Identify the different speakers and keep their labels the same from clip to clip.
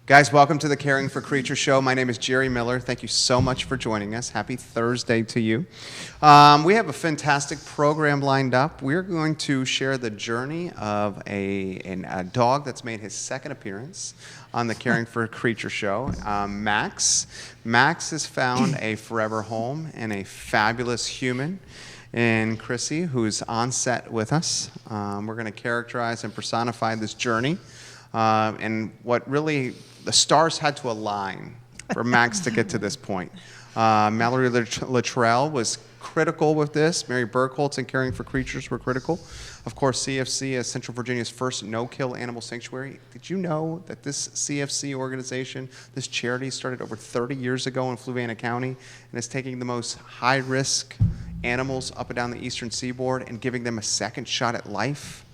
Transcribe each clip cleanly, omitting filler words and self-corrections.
Speaker 1: Guys, welcome to the Caring for Creatures show. My name is Jerry Miller. Thank you so much for joining us. Happy Thursday to you. We have a fantastic program lined up. We're going to share the journey of a dog that's made his second appearance on the Caring for Creatures show, Max. Max has found a forever home and a fabulous human in Chrissie, who's on set with us. We're going to characterize and personify this journey. And what really, the stars had to align for Max to get to this point. Mallory Luttrell was critical with this. Mary Birkholz and Caring for Creatures were critical. Of course, CFC is Central Virginia's first no-kill animal sanctuary. Did you know that this CFC organization, this charity, started over 30 years ago in Fluvanna County and is taking the most high-risk animals up and down the eastern seaboard and giving them a second shot at life?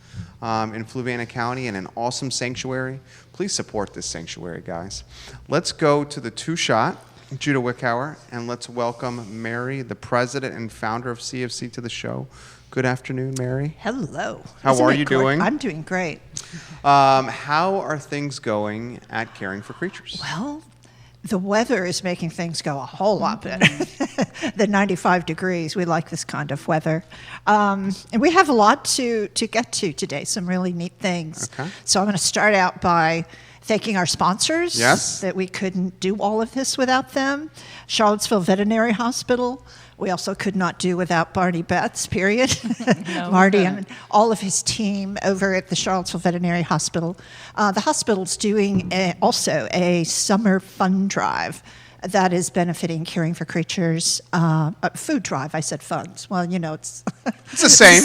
Speaker 1: In Fluvanna County in an awesome sanctuary. Please support this sanctuary, guys. Let's go to the two-shot, Judah Wickhauer, and let's welcome Mary, the president and founder of CFC, to the show. Good afternoon, Mary.
Speaker 2: Hello.
Speaker 1: How are you doing?
Speaker 2: I'm doing great.
Speaker 1: How are things going at Caring for Creatures?
Speaker 2: Well, the weather is making things go a whole lot better than 95 degrees. We like this kind of weather. And we have a lot to get to today, some really neat things.
Speaker 1: Okay.
Speaker 2: So I'm going to start out by thanking our sponsors.
Speaker 1: Yes.
Speaker 2: That we couldn't do all of this without them. Charlottesville Veterinary Hospital. We also could not do without Barney Betts, period.
Speaker 3: No,
Speaker 2: Marty and all of his team over at the Charlottesville Veterinary Hospital. The hospital's doing also a summer fun drive that is benefiting Caring for Creatures. Food drive, I said funds. Well, you know, it's
Speaker 1: the same.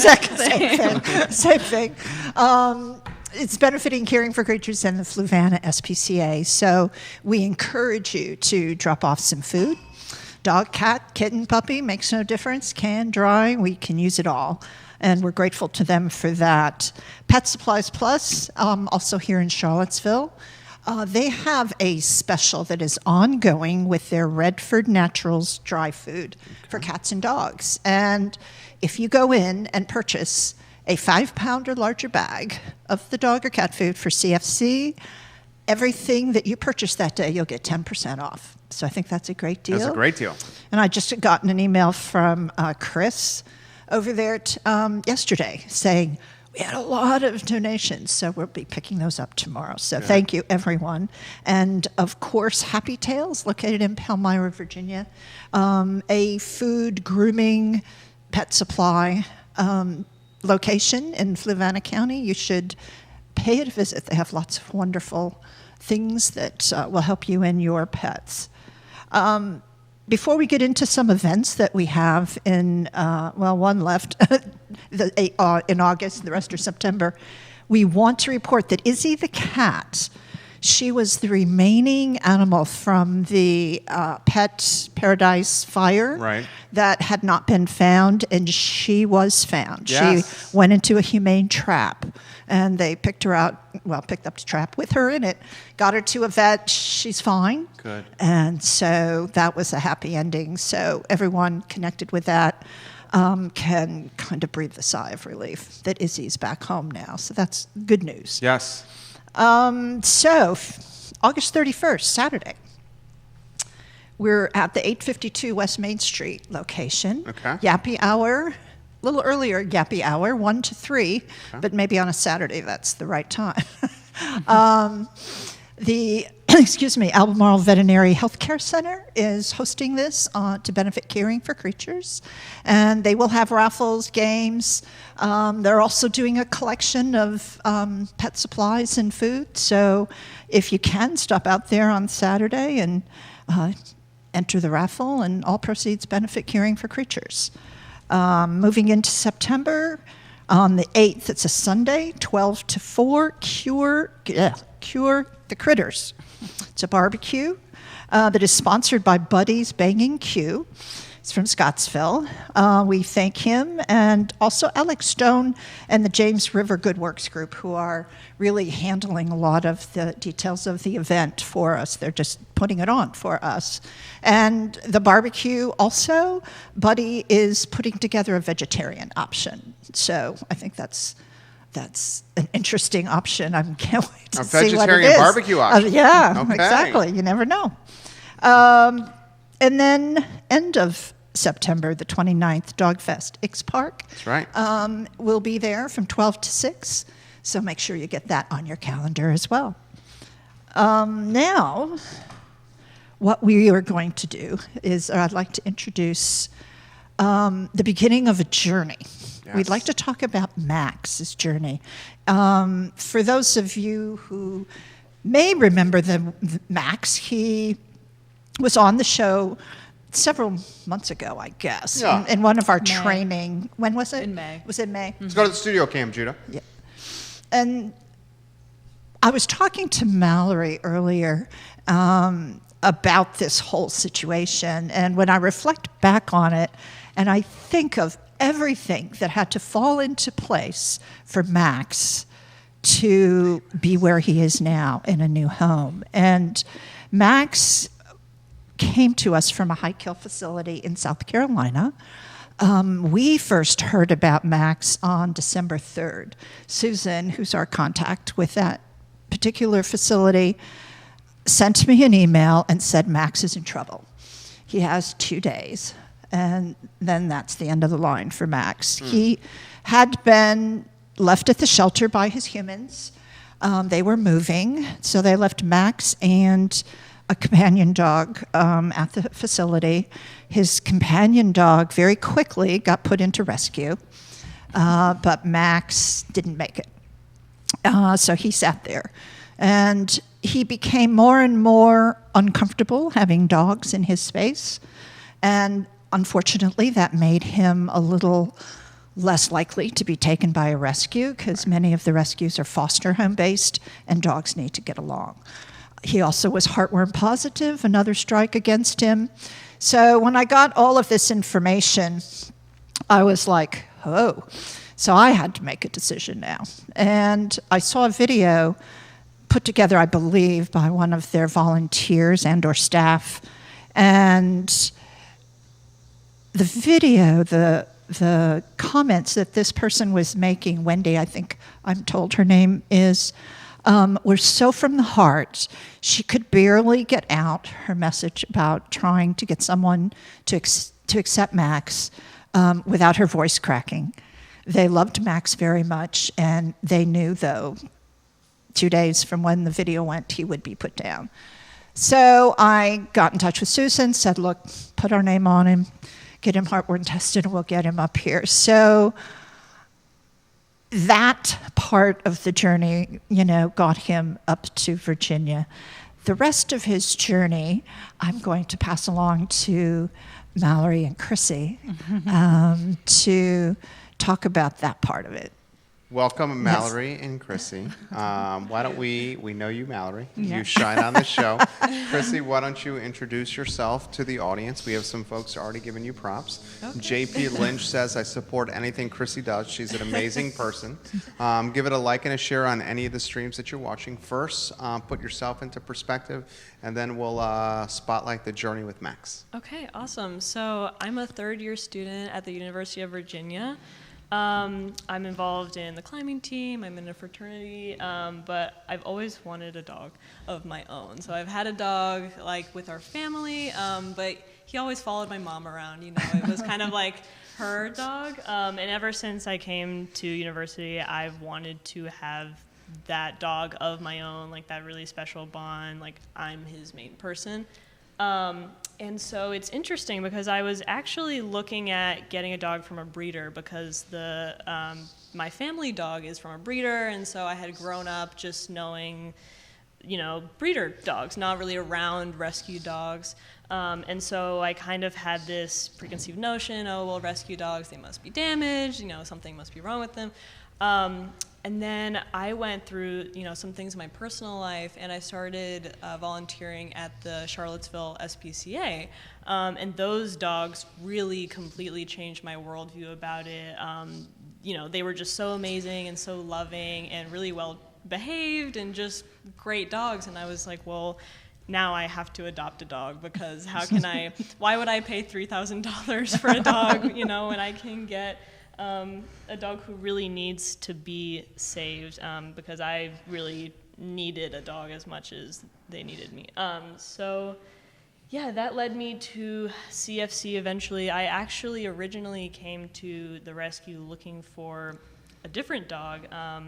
Speaker 2: Same thing. It's benefiting Caring for Creatures and the Fluvanna SPCA. So we encourage you to drop off some food. Dog, cat, kitten, puppy, makes no difference. Can, dry, we can use it all. And we're grateful to them for that. Pet Supplies Plus, also here in Charlottesville. They have a special that is ongoing with their Redford Naturals dry food for cats and dogs. And if you go in and purchase a 5-pound or larger bag of the dog or cat food for CFC, everything that you purchase that day, you'll get 10% off. So I think that's a great deal.
Speaker 1: That's a great deal.
Speaker 2: And I just gotten an email from Chris over there yesterday saying, we had a lot of donations, so we'll be picking those up tomorrow. So Thank you, everyone. And, of course, Happy Tails, located in Palmyra, Virginia, a food, grooming, pet supply location in Fluvanna County. You should pay it a visit. They have lots of wonderful things that will help you and your pets. Before we get into some events that we have in, one left in August, the rest are September, we want to report that Izzie the Cat, she was the remaining animal from the Pet Paradise fire that had not been found, and she was found.
Speaker 1: Yes.
Speaker 2: She went into a humane trap, and they picked up the trap with her in it, got her to a vet. She's fine.
Speaker 1: Good.
Speaker 2: And so that was a happy ending. So everyone connected with that can kind of breathe a sigh of relief that Izzie's back home now. So that's good news.
Speaker 1: Yes.
Speaker 2: So August 31st, Saturday, we're at the 852 West Main Street location.
Speaker 1: Okay.
Speaker 2: Yappy hour. A little earlier, Yappy hour, 1 to 3, but maybe on a Saturday that's the right time. The Albemarle Veterinary Healthcare Center is hosting this to benefit Caring for Creatures, and they will have raffles, games. They're also doing a collection of pet supplies and food, so if you can, stop out there on Saturday and enter the raffle, and all proceeds benefit Caring for Creatures. Moving into September, on the 8th, it's a Sunday, 12 to 4, Cure the Critters. It's a barbecue that is sponsored by Buddy's Banging Q. It's from Scottsville. We thank him, and also Alex Stone and the James River Good Works Group, who are really handling a lot of the details of the event for us. They're just putting it on for us. And the barbecue also, Buddy is putting together a vegetarian option. So I think that's that's an interesting option. I can't wait to
Speaker 1: A
Speaker 2: see what it is.
Speaker 1: vegetarian barbecue option.
Speaker 2: Yeah,
Speaker 1: Okay.
Speaker 2: exactly. You never know. And then end of September, the 29th, Dog Fest, Ix Park.
Speaker 1: That's right.
Speaker 2: We'll be there from 12 to 6, so make sure you get that on your calendar as well. Now, what we are going to do is I'd like to introduce the beginning of a journey.
Speaker 1: Yes.
Speaker 2: We'd like to talk about Max's journey. For those of you who may remember the Max, he was on the show several months ago, I guess,
Speaker 1: Yeah.
Speaker 2: in one of our
Speaker 3: May.
Speaker 2: training. When was it?
Speaker 3: In May.
Speaker 2: Was it May?
Speaker 1: Let's go to the studio cam, Judah.
Speaker 2: Yeah. And I was talking to Mallory earlier about this whole situation, and when I reflect back on it, and I think of everything that had to fall into place for Max to be where he is now in a new home. And Max came to us from a high kill facility in South Carolina. We first heard about Max on December 3rd. Susan, who's our contact with that particular facility, sent me an email and said Max is in trouble. He has 2 days, and then that's the end of the line for Max. He had been left at the shelter by his humans. They were moving, so they left Max and a companion dog at the facility. His companion dog very quickly got put into rescue, but Max didn't make it. So he sat there. And he became more and more uncomfortable having dogs in his space. And unfortunately, that made him a little less likely to be taken by a rescue, because many of the rescues are foster home based and dogs need to get along. He also was heartworm positive, another strike against him. So when I got all of this information, I was like, oh. So I had to make a decision now. And I saw a video put together, I believe, by one of their volunteers and or staff. And the video, the comments that this person was making, Wendy, I think I'm told her name is, were so from the heart. She could barely get out her message about trying to get someone to accept Max without her voice cracking. They loved Max very much, and they knew, though, 2 days from when the video went, he would be put down. So I got in touch with Susan, said, look, put our name on him, get him heartworm tested, and we'll get him up here. So that part of the journey, got him up to Virginia. The rest of his journey, I'm going to pass along to Mallory and Chrissie to talk about that part of it.
Speaker 1: Welcome, Mallory and Chrissie. Why don't we know you, Mallory.
Speaker 3: Yeah.
Speaker 1: You shine on the show. Chrissie, why don't you introduce yourself to the audience? We have some folks already giving you props.
Speaker 3: Okay.
Speaker 1: JP Lynch says, I support anything Chrissie does. She's an amazing person. Give it a like and a share on any of the streams that you're watching. First, put yourself into perspective, and then we'll spotlight the journey with Max.
Speaker 3: Okay, awesome. So I'm a third-year student at the University of Virginia. I'm involved in the climbing team, I'm in a fraternity, but I've always wanted a dog of my own. So I've had a dog with our family, but he always followed my mom around, It was kind of like her dog. And ever since I came to university, I've wanted to have that dog of my own, that really special bond, I'm his main person. And so it's interesting because I was actually looking at getting a dog from a breeder because my family dog is from a breeder, and so I had grown up just knowing, breeder dogs, not really around rescue dogs. And so I kind of had this preconceived notion, rescue dogs, they must be damaged, something must be wrong with them. And then I went through, some things in my personal life, and I started volunteering at the Charlottesville SPCA. And those dogs really completely changed my worldview about it. They were just so amazing and so loving and really well behaved and just great dogs. And I was like, well, now I have to adopt a dog because why would I pay $3,000 for a dog, when I can get a dog who really needs to be saved because I really needed a dog as much as they needed me. So yeah, that led me to CFC eventually. I actually originally came to the rescue looking for a different dog,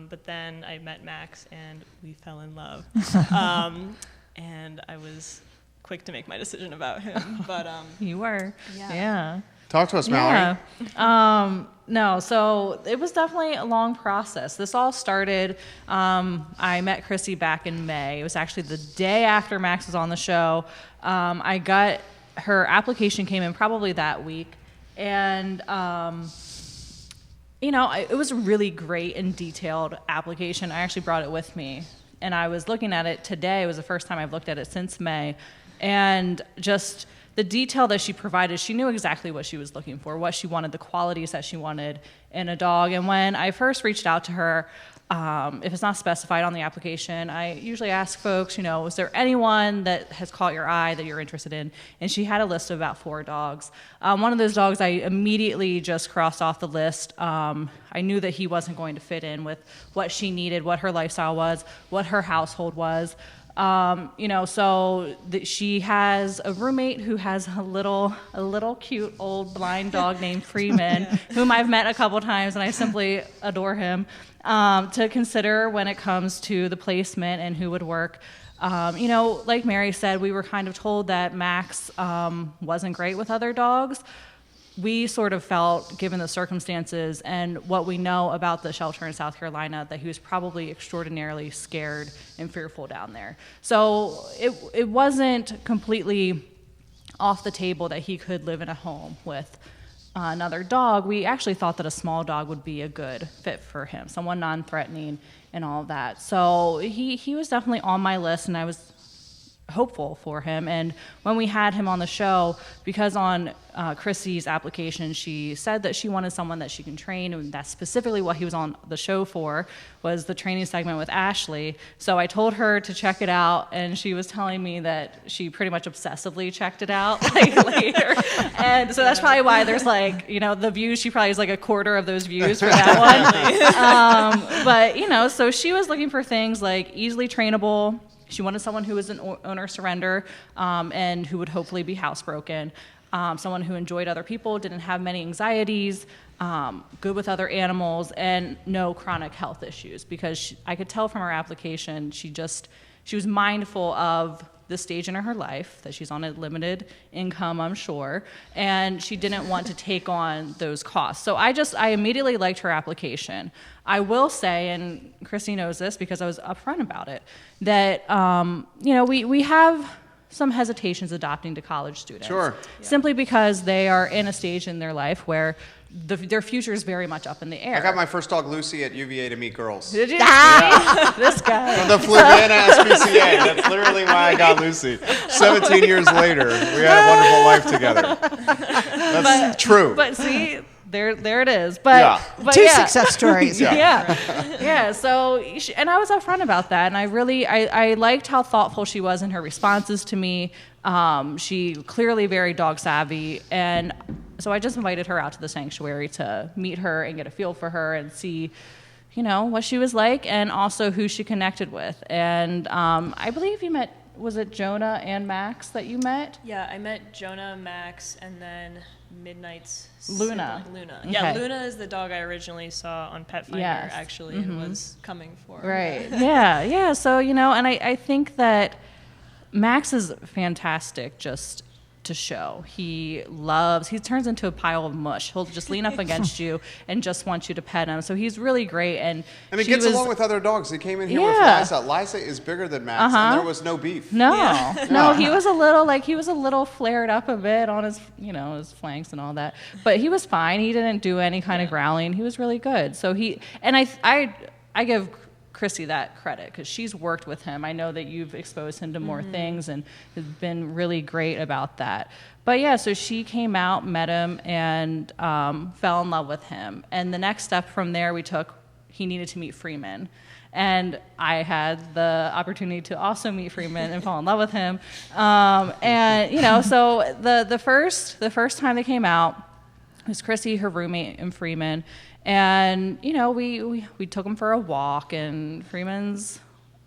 Speaker 3: but then I met Max and we fell in love. And I was quick to make my decision about him. But
Speaker 4: You were. Yeah.
Speaker 1: Talk to us, Mallory.
Speaker 4: Yeah. No, so it was definitely a long process. This all started, I met Chrissie back in May. It was actually the day after Max was on the show. I got, her application came in probably that week. And, it was a really great and detailed application. I actually brought it with me. And I was looking at it today. It was the first time I've looked at it since May. And just the detail that she provided, she knew exactly what she was looking for, what she wanted, the qualities that she wanted in a dog. And when I first reached out to her, if it's not specified on the application, I usually ask folks, is there anyone that has caught your eye that you're interested in? And she had a list of about 4 dogs. One of those dogs I immediately just crossed off the list. I knew that he wasn't going to fit in with what she needed, what her lifestyle was, what her household was. She has a roommate who has a little cute old blind dog named Freeman, whom I've met a couple times, and I simply adore him, to consider when it comes to the placement and who would work. Like Mary said, we were kind of told that Max wasn't great with other dogs. We sort of felt, given the circumstances and what we know about the shelter in South Carolina, that he was probably extraordinarily scared and fearful down there. So it wasn't completely off the table that he could live in a home with another dog. We actually thought that a small dog would be a good fit for him, someone non-threatening and all of that. So he was definitely on my list, and I was hopeful for him. And when we had him on the show, because on Chrissie's application, she said that she wanted someone that she can train, and that's specifically what he was on the show for, was the training segment with Ashley. So I told her to check it out, and she was telling me that she pretty much obsessively checked it out later. And so that's probably why there's the views, she probably has a quarter of those views for that one. But so she was looking for things like easily trainable. She wanted someone who was an owner surrender and who would hopefully be housebroken. Someone who enjoyed other people, didn't have many anxieties, good with other animals, and no chronic health issues. Because I could tell from her application, she was mindful of the stage in her life, that she's on a limited income, I'm sure, and she didn't want to take on those costs. So I immediately liked her application. I will say, and Chrissie knows this because I was upfront about it, that we have some hesitations adopting to college students.
Speaker 1: Sure.
Speaker 4: Simply because they are in a stage in their life where their future is very much up in the air.
Speaker 1: I got my first dog, Lucy, at UVA to meet girls.
Speaker 4: Did you? Yeah. This guy.
Speaker 1: From the Flaviana SPCA. That's literally why I got Lucy. 17 years later, we had a wonderful life together. That's true.
Speaker 4: But see, there it is. But
Speaker 2: Two success stories.
Speaker 4: Yeah. So, and I was upfront about that, and I liked how thoughtful she was in her responses to me. She clearly very dog savvy, and so I just invited her out to the sanctuary to meet her and get a feel for her and see, what she was like, and also who she connected with. And I believe you met, was it Jonah and Max that you met?
Speaker 3: Yeah, I met Jonah, Max, and then Midnight's
Speaker 4: Luna.
Speaker 3: sibling, Luna.
Speaker 4: Okay.
Speaker 3: Yeah, Luna is the dog I originally saw on Pet Finder,
Speaker 4: Yes.
Speaker 3: actually, and was coming for.
Speaker 4: Right. Yeah. So, and I think that Max is fantastic just to show. He turns into a pile of mush. He'll just lean up against you and just want you to pet him. So he's really great. And
Speaker 1: he gets along with other dogs. He came in here with Liza. Liza is bigger than Max, and there was no beef.
Speaker 4: No, he was a little flared up a bit on his, his flanks and all that. But he was fine. He didn't do any kind of growling. He was really good. So I give Chrissie that credit because she's worked with him. I know that you've exposed him to more things and has been really great about that. But yeah, so she came out, met him, and fell in love with him. And the next step from there he needed to meet Freeman. And I had the opportunity to also meet Freeman and fall in love with him. So the first time they came out, It was Chrissie, her roommate, and Freeman. And, you know, we took him for a walk, and Freeman's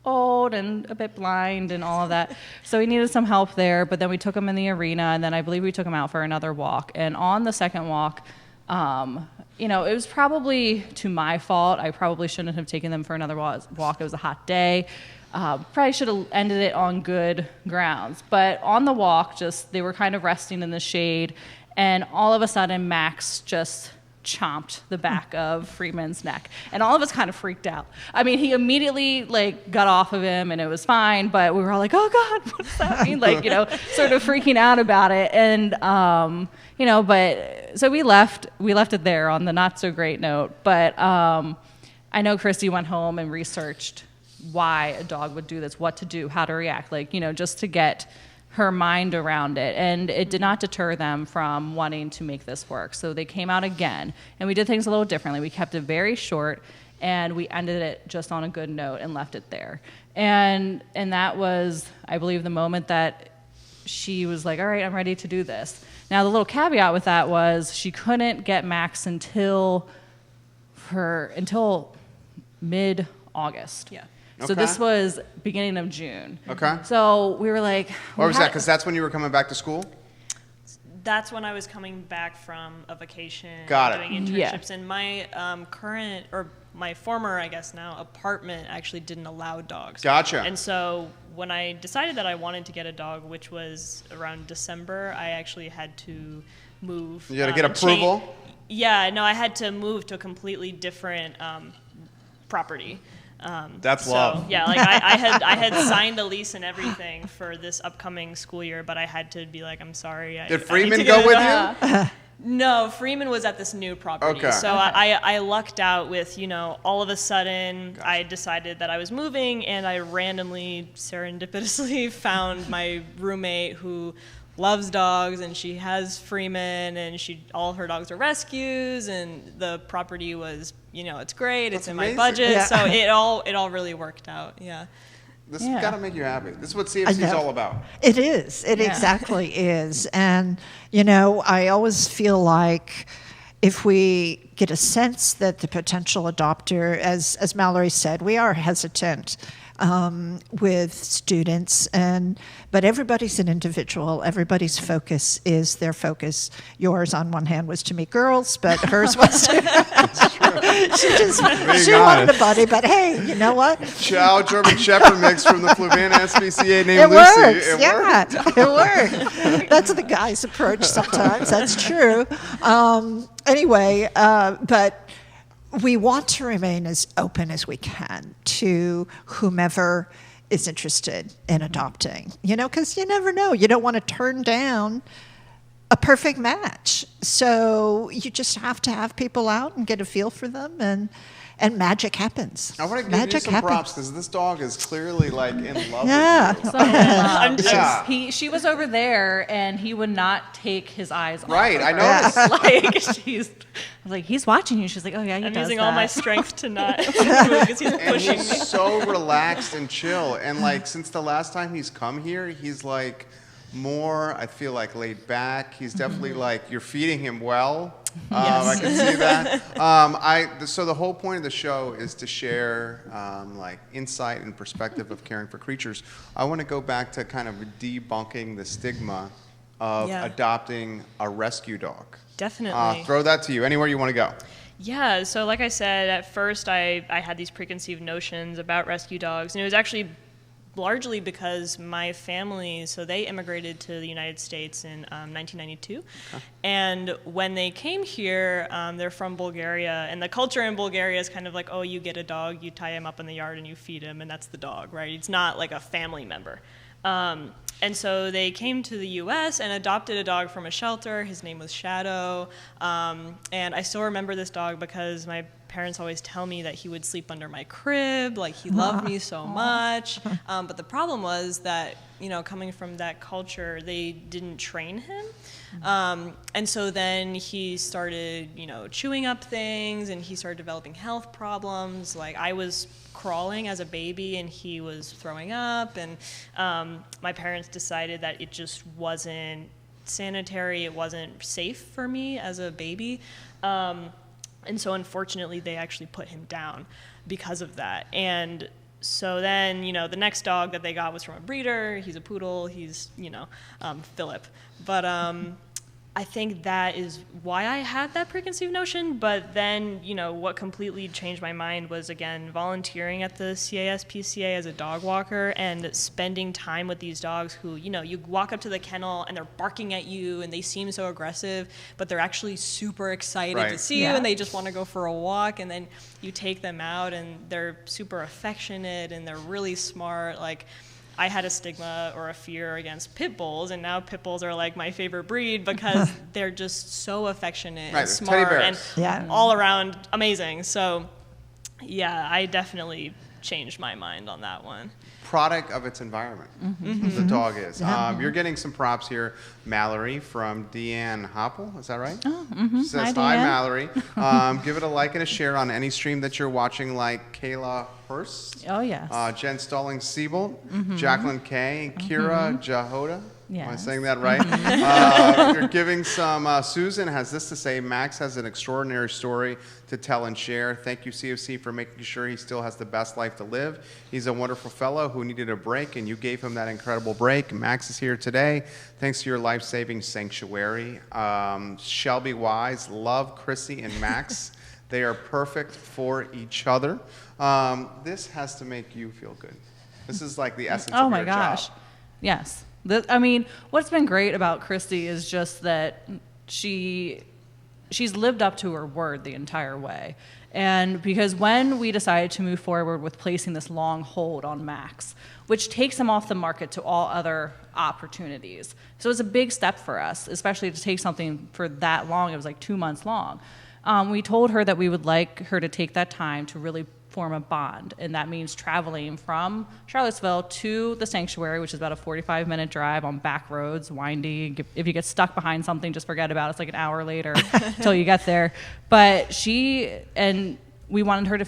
Speaker 4: old and a bit blind and all of that. So he needed some help there, but then we took him in the arena, and then I believe we took him out for another walk. And on the second walk, you know, it was probably to my fault. I probably shouldn't have taken them for another walk. It was a hot day. Probably should have ended it on good grounds. But on the walk, they were kind of resting in the shade, and all of a sudden, Max just chomped the back of Freeman's neck, and all of us kind of freaked out. I mean, he immediately got off of him, and it was fine, but we were all like, oh God, what does that mean? You know, sort of freaking out about it. And you know, but so we left it there on the not so great note. But I know Chrissie went home and researched why a dog would do this, what to do, how to react, you know, just to get her mind around it. And it did not deter them from wanting to make this work. So they came out again, and we did things a little differently. We kept it very short, and we ended it just on a good note and left it there. And that was, I believe, the moment that she was like, all right, I'm ready to do this. Now, the little caveat with that was she couldn't get Max until mid-August.
Speaker 3: Yeah.
Speaker 4: So this was beginning of June.
Speaker 1: Okay.
Speaker 4: So we were like...
Speaker 1: What was that? Because that's when you were coming back to school?
Speaker 3: That's when I was coming back from a vacation.
Speaker 1: Got it.
Speaker 3: Doing
Speaker 4: Yeah.
Speaker 3: internships. And my my former, I guess now, apartment actually didn't allow dogs.
Speaker 1: Gotcha.
Speaker 3: And so when I decided that I wanted to get a dog, which was around December, I actually had to move.
Speaker 1: You had to get approval?
Speaker 3: Yeah, no, I had to move to a completely different property.
Speaker 1: That's love.
Speaker 3: Yeah, I had signed a lease and everything for this upcoming school year, but I had to be like, I'm sorry.
Speaker 1: Did Freeman go with you?
Speaker 3: No, Freeman was at this new property.
Speaker 1: Okay.
Speaker 3: So I lucked out with, you know, all of a sudden I decided that I was moving, and I randomly, serendipitously found my roommate who loves dogs, and she has Freeman, and all her dogs are rescues, and the property was, you know, it's great.
Speaker 1: That's
Speaker 3: it's in
Speaker 1: amazing.
Speaker 3: my budget.
Speaker 2: Yeah.
Speaker 3: So it all really worked out. Yeah.
Speaker 1: This has got to make you happy. This is what CFC is all about.
Speaker 2: It is. It exactly is. And, you know, I always feel like if we get a sense that the potential adopter, as Mallory said, we are hesitant with students, but everybody's an individual. Everybody's focus is their focus. Yours, on one hand, was to meet girls, but hers was to... she wanted a buddy, but hey, you know what?
Speaker 1: Chow German Shepherd mix from the Flavanna SPCA named
Speaker 2: It
Speaker 1: Lucy.
Speaker 2: works.
Speaker 1: It
Speaker 2: It worked. That's the guy's approach sometimes. That's true. Anyway, but we want to remain as open as we can to whomever is interested in adopting, you know, because you never know. You don't want to turn down a perfect match. So you just have to have people out and get a feel for them, and magic happens.
Speaker 1: I want to give
Speaker 2: magic
Speaker 1: you some
Speaker 2: happens.
Speaker 1: props because this dog is clearly in love
Speaker 2: Yeah.
Speaker 1: with you.
Speaker 4: So,
Speaker 1: Yeah.
Speaker 4: she was over there, and he would not take his eyes off
Speaker 1: Right,
Speaker 4: of
Speaker 1: I
Speaker 4: her.
Speaker 1: noticed.
Speaker 4: I was like, he's watching you. She's like, oh yeah, he
Speaker 3: I'm
Speaker 4: does
Speaker 3: using
Speaker 4: that.
Speaker 3: all my strength to not because he's
Speaker 1: And
Speaker 3: pushing me.
Speaker 1: he's so relaxed and chill. And since the last time he's come here, he's more, I feel laid back. He's definitely you're feeding him well. I can see that. So the whole point of the show is to share insight and perspective of caring for creatures. I want to go back to kind of debunking the stigma of adopting a rescue dog.
Speaker 3: Definitely.
Speaker 1: Throw that to you. Anywhere you want to go.
Speaker 3: Yeah, so like I said, at first I had these preconceived notions about rescue dogs, and it was actually largely because my family, so they immigrated to the United States in 1992. Okay. And when they came here, they're from Bulgaria, and the culture in Bulgaria is kind of like, oh, you get a dog, you tie him up in the yard and you feed him, and that's the dog, right? It's not like a family member. And so they came to the U.S. and adopted a dog from a shelter. His name was Shadow. And I still remember this dog because my parents always tell me that he would sleep under my crib, he loved me so much. But the problem was that, coming from that culture, they didn't train him. And so then he started, chewing up things, and he started developing health problems. I was crawling as a baby, and he was throwing up, and my parents decided that it just wasn't sanitary. It wasn't safe for me as a baby. And so unfortunately, they actually put him down because of that. And so then, the next dog that they got was from a breeder. He's a poodle. He's, Philip. But I think that is why I had that preconceived notion. But then, what completely changed my mind was, again, volunteering at the CASPCA as a dog walker and spending time with these dogs who, you walk up to the kennel and they're barking at you and they seem so aggressive, but they're actually super excited to see you and they just want to go for a walk. And then you take them out and they're super affectionate and they're really smart. Like, I had a stigma or a fear against pit bulls, and now pit bulls are like my favorite breed because they're just so affectionate and smart and all around amazing. So, yeah, I definitely changed my mind on that one.
Speaker 1: Product of its environment, the dog is. You're getting some props here. Mallory from Deanne Hoppel, is that right?
Speaker 4: Oh,
Speaker 1: She says, hi, Mallory. Give it a like and a share on any stream that you're watching, like Kayla Hurst.
Speaker 4: Oh, yes.
Speaker 1: Jen Stalling-Siebold, Jacqueline Kay, Kira Jahoda. Am I
Speaker 4: Yes.
Speaker 1: saying that right? You're giving some, Susan has this to say, Max has an extraordinary story to tell and share. Thank you, CFC, for making sure he still has the best life to live. He's a wonderful fellow who needed a break, and you gave him that incredible break. Max is here today, thanks to your life-saving sanctuary. Shelby Wise, love Chrissie and Max. They are perfect for each other. This has to make you feel good. This is like the essence of your job.
Speaker 4: Oh my gosh. Yes. What's been great about Christie is just that she's lived up to her word the entire way. And because when we decided to move forward with placing this long hold on Max, which takes him off the market to all other opportunities. So it's a big step for us, especially to take something for that long. It was like 2 months long. We told her that we would like her to take that time to really form a bond, and that means traveling from Charlottesville to the sanctuary, which is about a 45-minute drive on back roads, windy. If you get stuck behind something, just forget about it. It's like an hour later until you get there. But we wanted her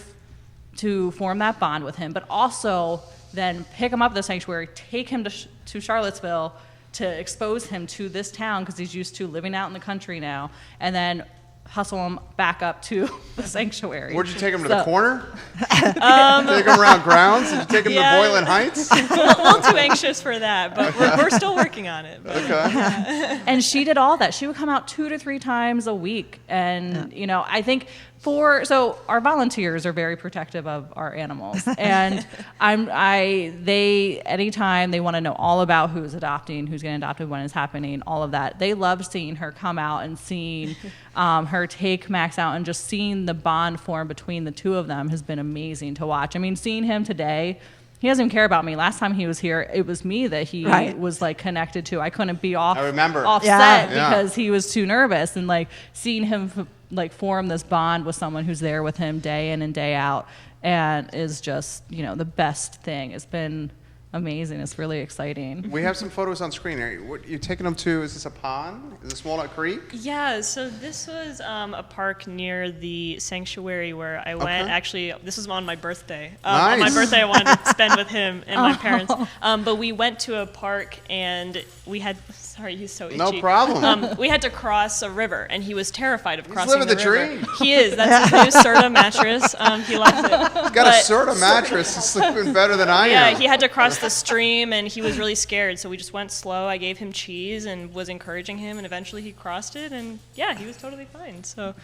Speaker 4: to form that bond with him, but also then pick him up at the sanctuary, take him to Charlottesville to expose him to this town because he's used to living out in the country now, and then hustle him back up to the sanctuary.
Speaker 1: Where'd you take him to the corner? Take him around grounds? Did you take him to Boylan Heights?
Speaker 3: A little too anxious for that, but we're still working on it. But.
Speaker 1: Okay.
Speaker 4: And she did all that. She would come out 2 to 3 times a week. And, I think so our volunteers are very protective of our animals. And anytime they want to know all about who's adopting, who's getting adopted, when it's happening, all of that, they love seeing her come out and seeing her take Max out, and just seeing the bond form between the two of them has been amazing to watch. Seeing him today, he doesn't even care about me. Last time he was here, it was me that he was like connected to. I couldn't be offset because he was too nervous, and like seeing him like form this bond with someone who's there with him day in and day out, and is just the best thing. It's been amazing. It's really exciting.
Speaker 1: We have some photos on screen. You're taking them to, is this a pond? Is this Walnut Creek?
Speaker 3: Yeah, so this was a park near the sanctuary where I went. Actually, this was on my birthday.
Speaker 1: Nice.
Speaker 3: On my birthday, I wanted to spend with him and my parents. But we went to a park and we had, sorry, he's so itchy.
Speaker 1: No problem.
Speaker 3: We had to cross a river, and he was terrified of crossing
Speaker 1: living
Speaker 3: the
Speaker 1: the
Speaker 3: river.
Speaker 1: dream.
Speaker 3: He is. That's his new Serta mattress. He loves it.
Speaker 1: He's got a Serta mattress. He's sleeping better than I am.
Speaker 3: Yeah, he had to cross the stream, and he was really scared, so we just went slow. I gave him cheese and was encouraging him, and eventually he crossed it, and yeah, he was totally fine. So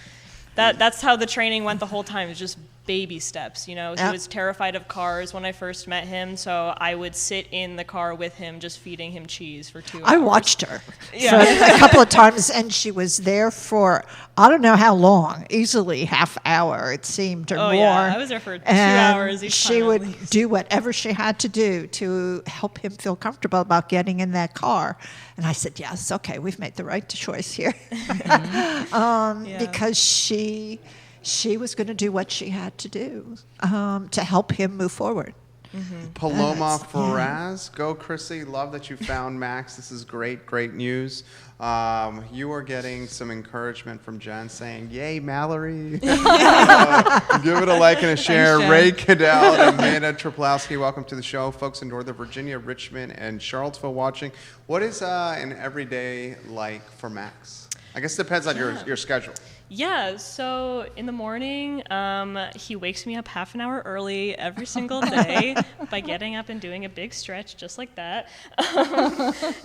Speaker 3: that's how the training went the whole time. It was just baby steps, He was terrified of cars when I first met him, so I would sit in the car with him just feeding him cheese for 2 hours.
Speaker 2: I watched her for a couple of times, and she was there for I don't know how long, easily half hour it seemed, or more.
Speaker 3: Yeah, I was there for 2 hours each time.
Speaker 2: She would do whatever she had to do to help him feel comfortable about getting in that car. And I said, yes, okay, we've made the right choice here. Because she was going to do what she had to do to help him move forward.
Speaker 1: Paloma
Speaker 2: That's-
Speaker 1: Ferraz. Go, Chrissie. Love that you found Max. This is great news. You are getting some encouragement from Jen saying, yay, Mallory. Give it a like and a share.
Speaker 4: Jen.
Speaker 1: Ray Cadell and Amanda Triplowski, welcome to the show. Folks in Northern Virginia, Richmond, and Charlottesville watching. What is an everyday like for Max? I guess it depends on your schedule.
Speaker 3: Yeah, so in the morning, he wakes me up half an hour early every single day by getting up and doing a big stretch just like that.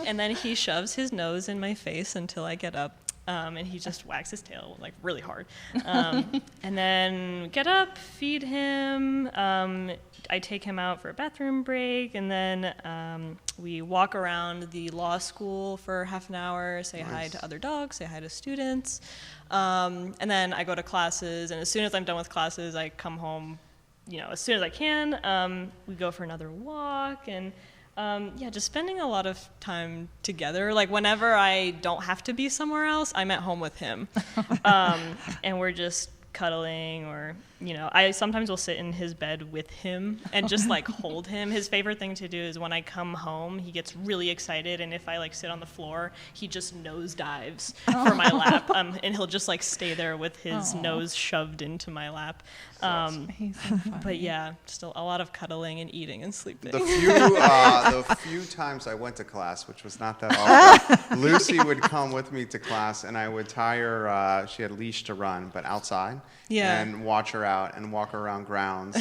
Speaker 3: And then he shoves his nose in my face until I get up, and he just wags his tail like really hard. And then get up, feed him. I take him out for a bathroom break, and then we walk around the law school for half an hour, say hi to other dogs, say hi to students. And then I go to classes, and as soon as I'm done with classes, I come home, as soon as I can. We go for another walk, and just spending a lot of time together. Like whenever I don't have to be somewhere else, I'm at home with him, and we're just cuddling, or I sometimes will sit in his bed with him and just like hold him. His favorite thing to do is when I come home, he gets really excited, and if I like sit on the floor, he just nosedives for my lap, and he'll just like stay there with his nose shoved into my lap.
Speaker 4: He's so funny.
Speaker 3: But yeah, still a lot of cuddling and eating and sleeping.
Speaker 1: The few times I went to class, which was not that often, Lucy would come with me to class, and I would tie her. She had a leash to run, but outside, and watch her out and walk her around grounds.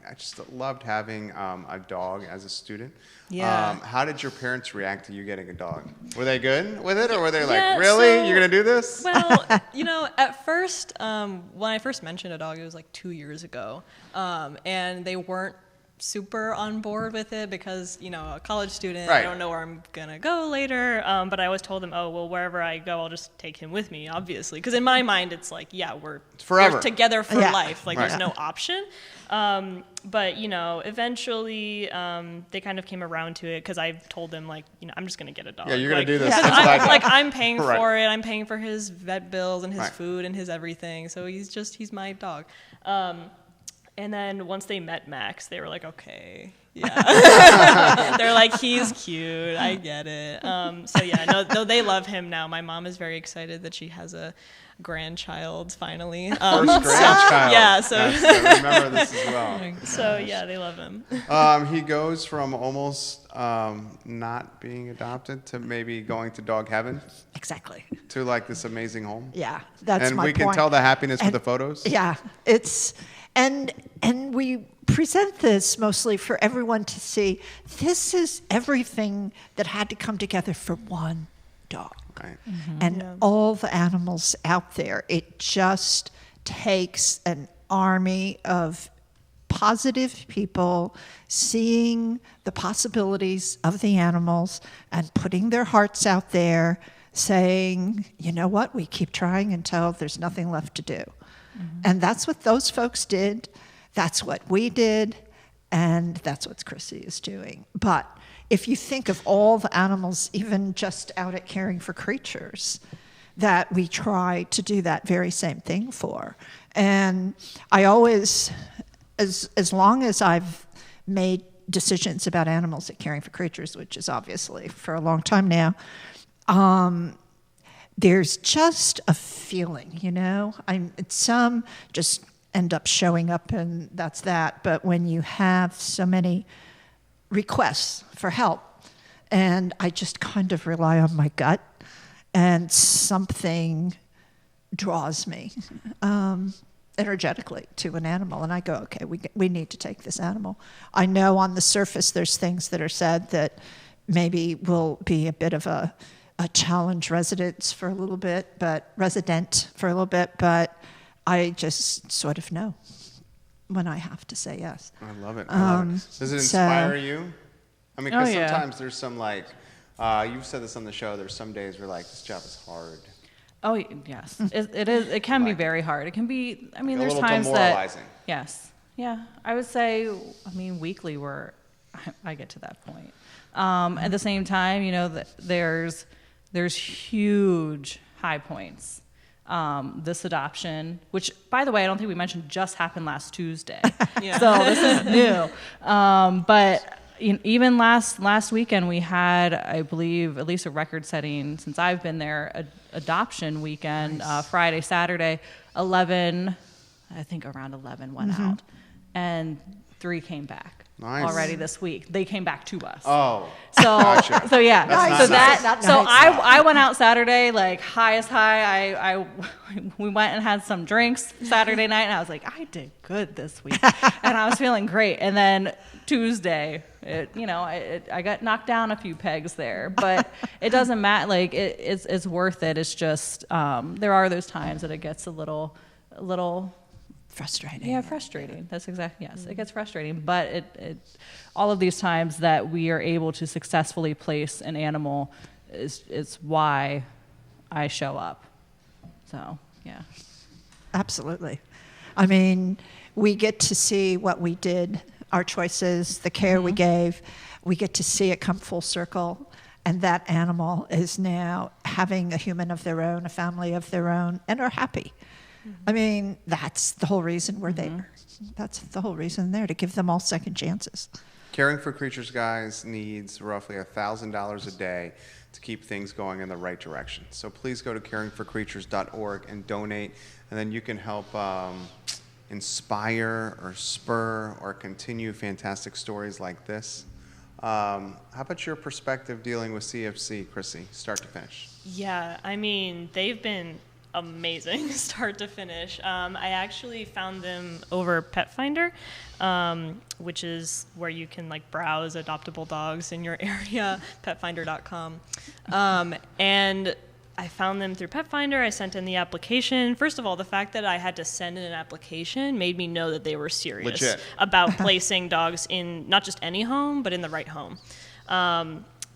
Speaker 1: I just loved having a dog as a student.
Speaker 3: Yeah.
Speaker 1: How did your parents react to you getting a dog? Were they good with it, or were they
Speaker 3: Yeah,
Speaker 1: like, really?
Speaker 3: so-
Speaker 1: You're gonna do this?
Speaker 3: Well, at first, when I first mentioned a dog, it was like 2 years ago, and they weren't super on board with it because, a college student, I don't know where I'm gonna go later, but I always told them, wherever I go, I'll just take him with me, obviously, because in my mind, it's like, we're together for life, like there's no option. But eventually they kind of came around to it because I told them like, I'm just gonna get a dog.
Speaker 1: Yeah, you're gonna do this.
Speaker 3: I'm paying for it. I'm paying for his vet bills and his food and his everything. So he's my dog. And then once they met Max, they were like, okay, yeah. They're like, he's cute. I get it. No, they love him now. My mom is very excited that she has a grandchild finally.
Speaker 1: First grandchild.
Speaker 3: Yeah, so
Speaker 1: I remember this as well.
Speaker 3: So yeah, they love him.
Speaker 1: He goes from almost not being adopted to maybe going to dog heaven
Speaker 2: Exactly.
Speaker 1: to like this amazing home.
Speaker 2: Yeah, that's
Speaker 1: And
Speaker 2: my
Speaker 1: we
Speaker 2: point.
Speaker 1: can tell the happiness with the photos.
Speaker 2: Yeah, it's and we present this mostly for everyone to see. This is everything that had to come together for one dog.
Speaker 1: Right.
Speaker 2: And all the animals out there. It just takes an army of positive people seeing the possibilities of the animals and putting their hearts out there, saying, you know what, we keep trying until there's nothing left to do. And that's what those folks did. That's what we did. And that's what Chrissie is doing. But if you think of all the animals, even just out at Caring for Creatures, that we try to do that very same thing for. And I always, as long as I've made decisions about animals at Caring for Creatures, which is obviously for a long time now, there's just a feeling, some just end up showing up and that's that. But when you have so many requests for help, and I just kind of rely on my gut, and something draws me energetically to an animal, and I go, okay, we need to take this animal. I know on the surface there's things that are said that maybe will be a bit of a challenge resident for a little bit, but I just sort of know when I have to say yes.
Speaker 1: I love it. Does it inspire you? I mean, because sometimes there's some like, you've said this on the show, there's some days where like, this job is hard.
Speaker 4: Oh, yes. It is. It can be very hard. It can be, there's times
Speaker 1: demoralizing.
Speaker 4: Yes. Yeah. I would say, weekly I get to that point. At the same time, there's huge high points. this adoption, which, by the way, I don't think we mentioned just happened last Tuesday.
Speaker 3: Yeah.
Speaker 4: So this is new. But even last weekend, we had, I believe, at least a record-setting, since I've been there, adoption weekend,
Speaker 1: Nice.
Speaker 4: Friday, Saturday, 11, I think around 11 went out. And 3 came back
Speaker 1: Nice.
Speaker 4: already this week. They came back to us.
Speaker 1: Oh,
Speaker 4: So,
Speaker 1: gotcha.
Speaker 4: so yeah.
Speaker 1: That's
Speaker 4: So
Speaker 1: not
Speaker 2: nice.
Speaker 4: so
Speaker 2: Nice.
Speaker 4: I went out Saturday, like high as high. We went and had some drinks Saturday night, and I was like, I did good this week, and I was feeling great. And then Tuesday, I got knocked down a few pegs there, but it doesn't matter. Like it's worth it. It's just there are those times that it gets a little.
Speaker 2: Frustrating.
Speaker 4: Yeah, frustrating. That's exactly, yes. It gets frustrating, but it all of these times that we are able to successfully place an animal is why I show up. So, yeah.
Speaker 2: Absolutely. I mean, we get to see what we did, our choices, the care we gave. We get to see it come full circle. And that animal is now having a human of their own, a family of their own, and are happy. I mean, that's the whole reason we're there. That's the whole reason there, to give them all second chances.
Speaker 1: Caring for Creatures, guys, needs roughly $1,000 a day to keep things going in the right direction. So please go to caringforcreatures.org and donate, and then you can help inspire or spur or continue fantastic stories like this. How about your perspective dealing with CFC, Chrissie, start to finish?
Speaker 3: Yeah, I mean, they've been amazing start to finish. I actually found them over Pet Finder, which is where you can browse adoptable dogs in your area, petfinder.com. And I found them through Pet Finder. I sent in the application. First of all, the fact that I had to send in an application made me know that they were serious
Speaker 1: Legit.
Speaker 3: about placing dogs in not just any home, but in the right home.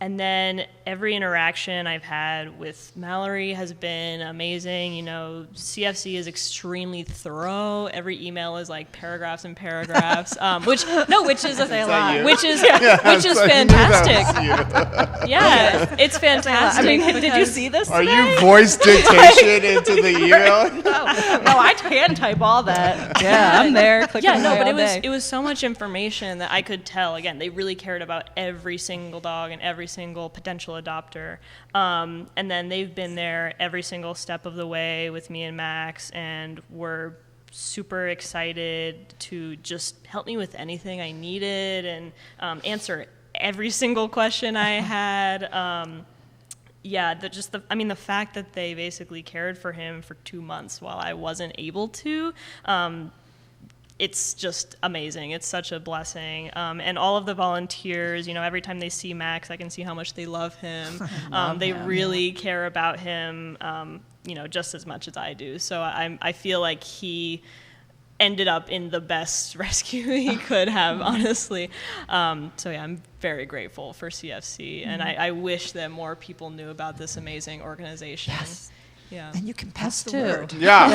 Speaker 3: And then every interaction I've had with Mallory has been amazing. CFC is extremely thorough. Every email is paragraphs and paragraphs, which is fantastic. Yeah, it's fantastic.
Speaker 4: I mean, did you see this
Speaker 1: Are
Speaker 4: today?
Speaker 1: you voice dictation into the email?
Speaker 4: No, I hand type all that. Yeah, I'm there. Clicking
Speaker 3: Yeah, no,
Speaker 4: away
Speaker 3: but
Speaker 4: all
Speaker 3: it
Speaker 4: day.
Speaker 3: was so much information that I could tell. Again, they really cared about every single dog and every single potential adopter. And then they've been there every single step of the way with me and Max, and were super excited to just help me with anything I needed and answer every single question I had. The fact that they basically cared for him for 2 months while I wasn't able to, it's just amazing. It's such a blessing. And all of the volunteers, every time they see Max, I can see how much they love him. They really care about him, just as much as I do. So I feel like he ended up in the best rescue he could have, honestly. I'm very grateful for CFC, and I wish that more people knew about this amazing organization.
Speaker 2: Yes.
Speaker 3: Yeah.
Speaker 2: And you can pass the
Speaker 4: too.
Speaker 2: word.
Speaker 1: Yeah,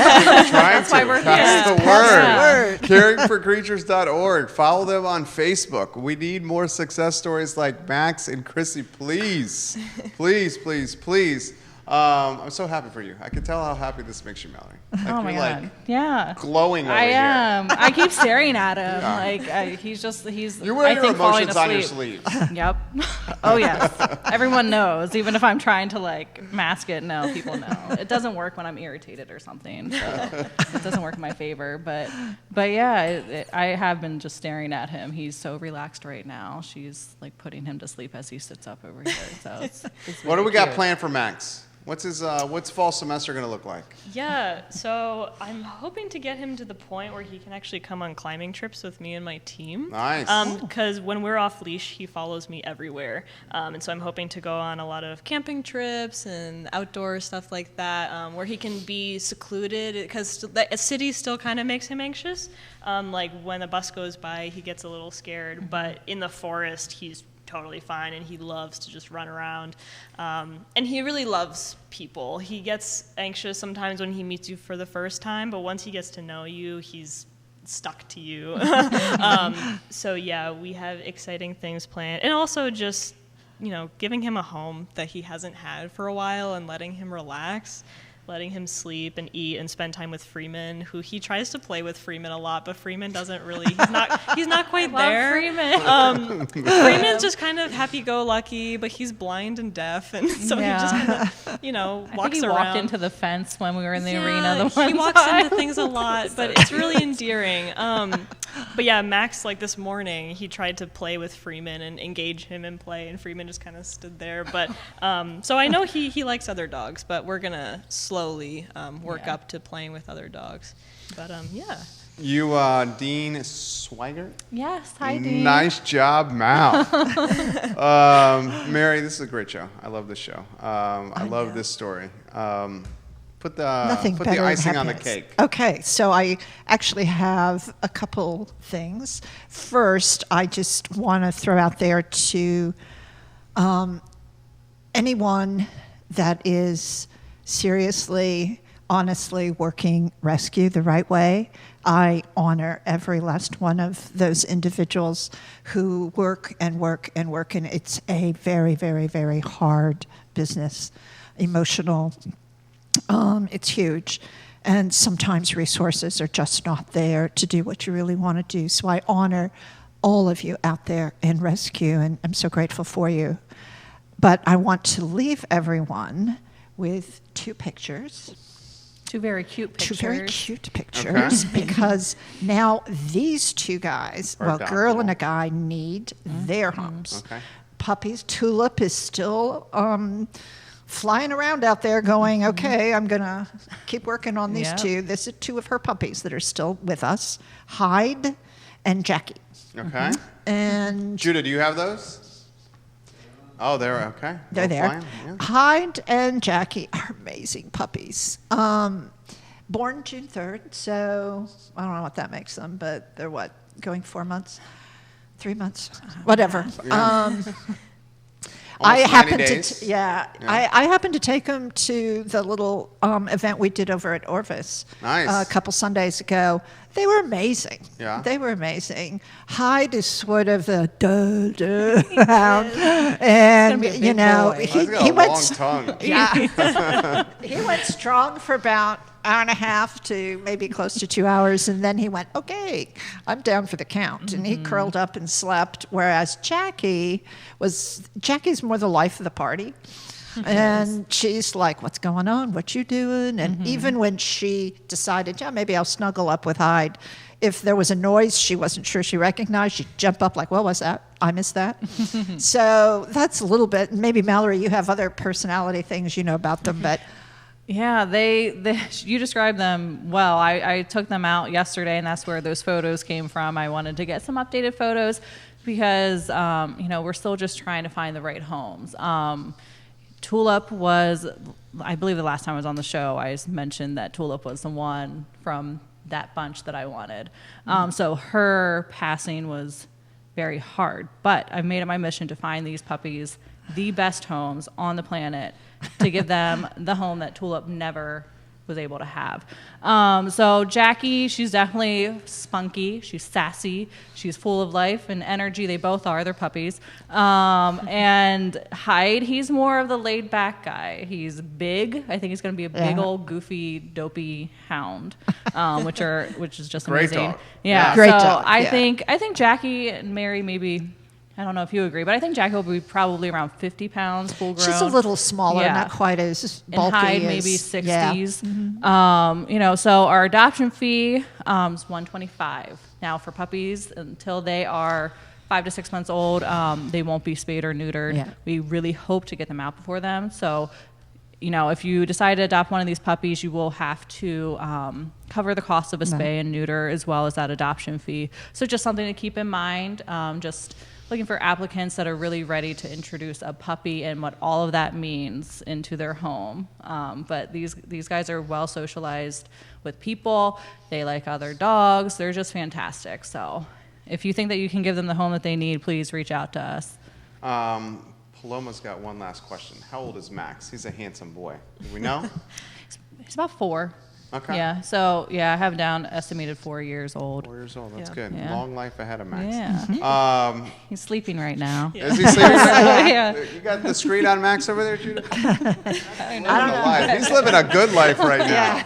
Speaker 1: trying to.
Speaker 4: why we're
Speaker 1: Pass
Speaker 4: here.
Speaker 1: the
Speaker 2: Pass
Speaker 1: word. Caringforcreatures.org. Follow them on Facebook. We need more success stories like Max and Chrissie, please. Please, please, please. I'm so happy for you. I can tell how happy this makes you, Mallory.
Speaker 4: Oh my
Speaker 1: you're
Speaker 4: God. Yeah.
Speaker 1: glowing over
Speaker 4: I
Speaker 1: here.
Speaker 4: am. I keep staring at him.
Speaker 1: Yeah.
Speaker 4: He's.
Speaker 1: You wear
Speaker 4: I
Speaker 1: your
Speaker 4: think falling
Speaker 1: emotions on your
Speaker 4: asleep.
Speaker 1: sleeves.
Speaker 4: Yep. Oh yes. Everyone knows. Even if I'm trying to mask it, no, people know. It doesn't work when I'm irritated or something. So it doesn't work in my favor. But yeah, I have been just staring at him. He's so relaxed right now. She's putting him to sleep as he sits up over here. So it's
Speaker 1: What do
Speaker 4: very
Speaker 1: we got
Speaker 4: cute.
Speaker 1: planned for Max? What's fall semester going to look like?
Speaker 3: Yeah, so I'm hoping to get him to the point where he can actually come on climbing trips with me and my team.
Speaker 1: Nice.
Speaker 3: Because when we're off leash, he follows me everywhere. And so I'm hoping to go on a lot of camping trips and outdoor stuff like that, where he can be secluded, because a city still kind of makes him anxious. When a bus goes by, he gets a little scared, but in the forest, he's totally fine, and he loves to just run around. And he really loves people. He gets anxious sometimes when he meets you for the first time, but once he gets to know you, he's stuck to you. So yeah, we have exciting things planned. And also just, giving him a home that he hasn't had for a while and letting him relax. letting him sleep and eat and spend time with Freeman, who he tries to play with Freeman a lot, but Freeman doesn't really, he's not quite there.
Speaker 4: Freeman.
Speaker 3: Freeman's just kind of happy-go-lucky, but he's blind and deaf, and so he just kind of,
Speaker 4: I
Speaker 3: walks
Speaker 4: think he
Speaker 3: around.
Speaker 4: walked into the fence when we were in the arena the one
Speaker 3: he walks
Speaker 4: time.
Speaker 3: into things a lot, but it's really endearing. But yeah, Max, like this morning, he tried to play with Freeman and engage him in play, and Freeman just kind of stood there. But so I know he likes other dogs, but we're gonna slowly work up to playing with other dogs. But yeah.
Speaker 1: You, Dean Swigert?
Speaker 4: Yes, hi, Dean.
Speaker 1: Nice job, Mal. Mary, this is a great show. I love this show. I love this story. Put the icing on the cake.
Speaker 2: Okay, so I actually have a couple things. First, I just want to throw out there to anyone that is seriously, honestly working rescue the right way. I honor every last one of those individuals who work and work and work, and it's a very, very, very hard business, emotional. It's huge, and sometimes resources are just not there to do what you really want to do. So I honor all of you out there in rescue, and I'm so grateful for you. But I want to leave everyone with two pictures.
Speaker 4: Two very cute pictures.
Speaker 2: Two very cute pictures, because now these two guys,
Speaker 1: Are
Speaker 2: well,
Speaker 1: adoptable.
Speaker 2: girl and a guy, need their homes.
Speaker 1: Okay.
Speaker 2: Puppies. Tulip is still flying around out there going, okay, I'm going to keep working on these two. This is two of her puppies that are still with us, Hyde and Jackie.
Speaker 1: Okay.
Speaker 2: And
Speaker 1: Judah, do you have those? Oh, they're okay.
Speaker 2: they're
Speaker 1: Both
Speaker 2: there.
Speaker 1: fine? Yeah.
Speaker 2: Hyde and Jackie are amazing puppies. Born June 3rd, so I don't know what that makes them, but they're what, going 4 months? 3 months? Whatever.
Speaker 1: Yeah.
Speaker 2: I
Speaker 1: Almost 90
Speaker 2: happened
Speaker 1: days.
Speaker 2: to I happened to take them to the little event we did over at Orvis
Speaker 1: Nice.
Speaker 2: a couple Sundays ago. They were amazing.
Speaker 1: Yeah.
Speaker 2: They were amazing. Hyde is sort of the hound, and
Speaker 4: gonna be a
Speaker 2: you
Speaker 4: big
Speaker 2: know
Speaker 4: boy.
Speaker 1: He's got
Speaker 2: he
Speaker 1: a
Speaker 2: went
Speaker 1: long tongue.
Speaker 2: yeah. He went strong for about an hour and a half to maybe close to 2 hours, and then he went, okay, I'm down for the count. And he curled up and slept, whereas Jackie's more the life of the party. And she's like, what's going on? What you doing? And even when she decided, yeah, maybe I'll snuggle up with Hyde, if there was a noise she wasn't sure she recognized, she'd jump up like, what was that? I missed that. So that's a little bit. Maybe, Mallory, you have other personality things you know about them, but...
Speaker 4: Yeah, you described them well. I took them out yesterday, and that's where those photos came from. I wanted to get some updated photos because, we're still just trying to find the right homes. Tulip was, I believe the last time I was on the show, I mentioned that Tulip was the one from that bunch that I wanted. So her passing was very hard, but I've made it my mission to find these puppies the best homes on the planet to give them the home that Tulip never was able to have. So Jackie, she's definitely spunky. She's sassy. She's full of life and energy. They both are. They're puppies. And Hyde, he's more of the laid back guy. He's big. I think he's going to be a big old goofy, dopey hound, which is just
Speaker 1: Great
Speaker 4: amazing.
Speaker 1: dog.
Speaker 4: Yeah.
Speaker 2: Great
Speaker 4: so
Speaker 2: dog,
Speaker 4: I
Speaker 2: yeah.
Speaker 4: think Jackie and Mary maybe. I don't know if you agree, but I think Jackie will be probably around 50 pounds, full grown.
Speaker 2: She's a little smaller,
Speaker 4: Yeah.
Speaker 2: not quite as
Speaker 4: And
Speaker 2: bulky
Speaker 4: Hyde
Speaker 2: as...
Speaker 4: maybe
Speaker 2: yeah.
Speaker 4: 60s. So our adoption fee is $125. Now for puppies, until they are 5 to 6 months old, they won't be spayed or neutered.
Speaker 2: Yeah.
Speaker 4: We really hope to get them out before them. So, if you decide to adopt one of these puppies, you will have to cover the cost of a spay and neuter as well as that adoption fee. So just something to keep in mind. Just looking for applicants that are really ready to introduce a puppy and what all of that means into their home. But these guys are well socialized with people. They like other dogs. They're just fantastic. So if you think that you can give them the home that they need, please reach out to us.
Speaker 1: Paloma's got one last question. How old is Max? He's a handsome boy. Do we know?
Speaker 4: He's about 4.
Speaker 1: Okay.
Speaker 4: Yeah. So yeah, I have down estimated 4 years old.
Speaker 1: 4 years old. That's
Speaker 3: Yeah.
Speaker 1: good.
Speaker 4: Yeah.
Speaker 1: Long life ahead of Max.
Speaker 4: Yeah. He's sleeping right now.
Speaker 1: Is he sleeping right now?
Speaker 4: Yeah.
Speaker 1: You got the screen on Max over there, Judith? I don't know. He's living a good life right now.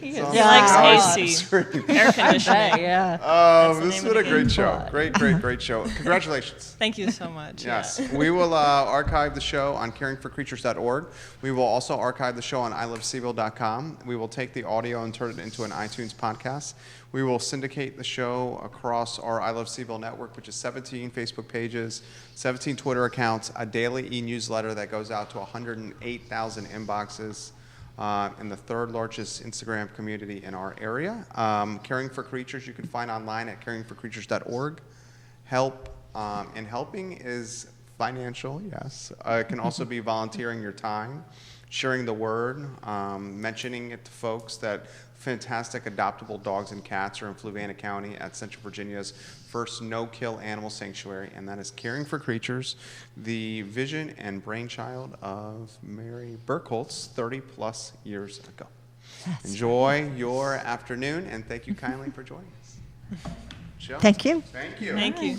Speaker 4: He
Speaker 1: So
Speaker 4: is.
Speaker 3: He likes
Speaker 1: nice.
Speaker 3: AC,
Speaker 1: Screen.
Speaker 3: air
Speaker 4: I
Speaker 3: conditioning.
Speaker 4: bet, yeah.
Speaker 3: the
Speaker 1: This has
Speaker 3: name
Speaker 1: been
Speaker 3: of
Speaker 1: a
Speaker 3: the
Speaker 1: great
Speaker 3: game.
Speaker 1: show. Great show. Congratulations.
Speaker 3: Thank you so much.
Speaker 1: Yes. We will archive the show on caringforcreatures.org. We will also archive the show on ilovecville.com. We will take the audio and turn it into an iTunes podcast. We will syndicate the show across our I Love CVille network, which is 17 Facebook pages, 17 Twitter accounts, a daily e-newsletter that goes out to 108,000 inboxes, and the third largest Instagram community in our area. Caring for Creatures you can find online at caringforcreatures.org. Help, and helping is financial, yes. It can also be volunteering your time, sharing the word, mentioning it to folks that fantastic adoptable dogs and cats are in Fluvanna County at Central Virginia's first no-kill animal sanctuary, and that is Caring for Creatures, the vision and brainchild of Mary Birkholz 30-plus years ago. Enjoy your afternoon, and thank you kindly for joining us. Jill?
Speaker 2: Thank you.
Speaker 1: Thank you.
Speaker 3: Thank you.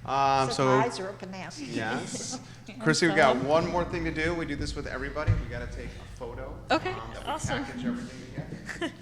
Speaker 1: So,
Speaker 2: eyes are open now.
Speaker 1: yes. Chrissy, we got one more thing to do. We do this with everybody. We got to take a photo.
Speaker 3: Okay,
Speaker 1: That we
Speaker 3: awesome.
Speaker 1: package everything together.